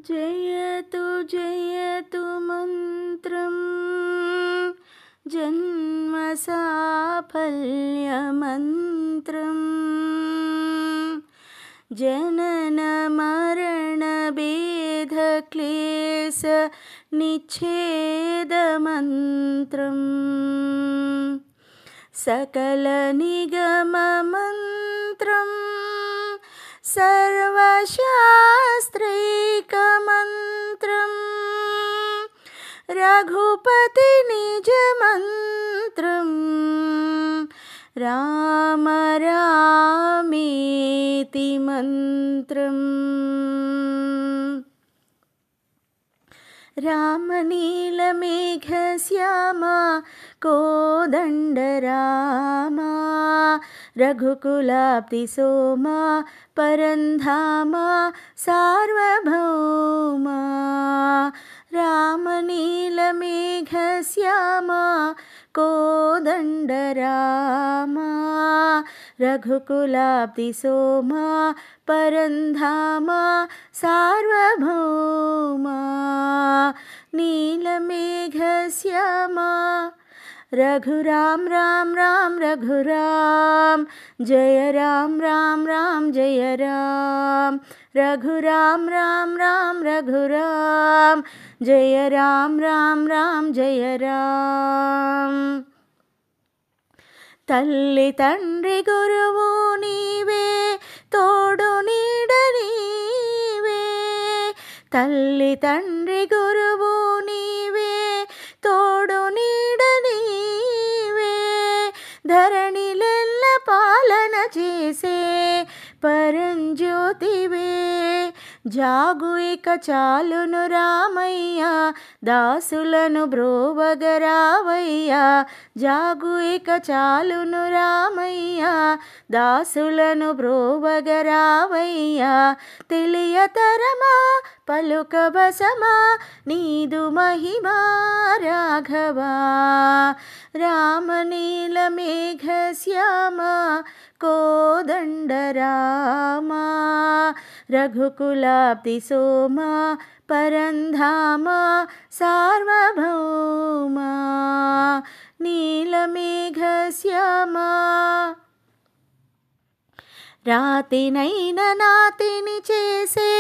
जयतु जयतु मन्त्रं जन्मसाफल्यमन्त्रं जननमरणभेदक्लेशनिच्छेदमन्त्रं सकलनिगममन्त्रं सर्वशास्त्रैकमन्त्रं रघुपतिनिजमन्त्रं राम रामेति मन्त्रम् रामनीलमेघश्यामा कोदण्डरामा रघुकुलाब्धिसोमा परन्धामा सार्वभौमा रामनीलमेघश्यामा कोदण्डरामा रघुकुलाब्धिसोमा परन्धामा सार्वभौमा नीलमेघश्यामा रघुराम राम राम रघुराम जय राम राम राम जय राम रघुराम राम राम रघुराम जय राम राम राम जय राम तल्ली तंड्री गुरुवु नीवे तोडु नीड नीवे तल्ली तंड्री गुरुवु नीवे तोडु नीड नीवे धरणिलेल्ल पालन చేసే పరంజ్యోతివే జాగు ఇక చాలును రామయ్య దాసులను బ్రోవగరావయ్య జాగు ఇక చాలును రామయ్య దాసులను బ్రోవగరావయ్య తెలియతరమా పలుకవసమా నీదు మహిమా రాఘవా రామనీలమేఘశ్యామా కోదండరామా రఘుకులాబ్ధిసోమా పరంధామా సార్వభౌమా నీలమేఘశ్యామా రాతినైన నాతిని చేసే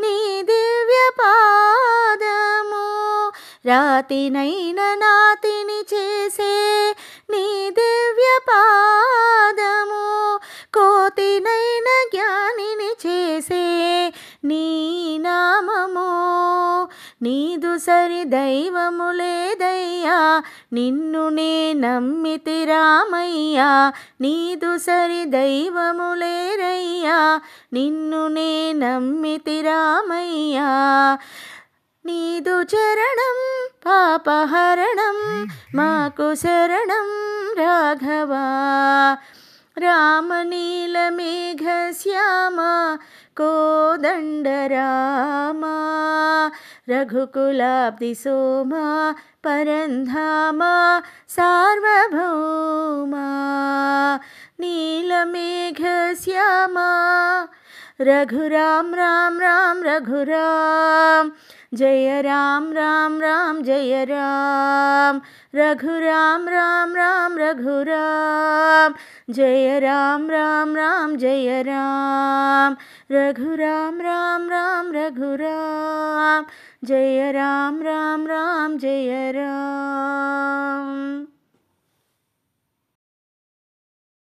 నీ దివ్య పాదము రాతినైన నాతిని చేసే నీ దివ్య పాదము కోతినైన జ్ఞానిని చేసే నీ నామము నీదు సరి దైవము లేదయ్యా నిన్ను నే నమ్మితి రామయ్యా నీదు సరి దైవము లేరయ్యా నిన్ను నే నమ్మితి రామయ్యా నీదు చరణం పాపహరణం మాకు శరణం రాఘవా రామనీలమేఘశ్యామా కోదండరామా రఘుకులాబ్ధిసోమా పరంధామా సార్వభౌమా నీలమేఘశ్యామా रघुराम राम राम रघुराम जय राम राम राम जय राम रघुराम राम राम रघुराम जय राम राम राम जय राम रघुराम राम राम रघुराम जय राम राम राम जय राम।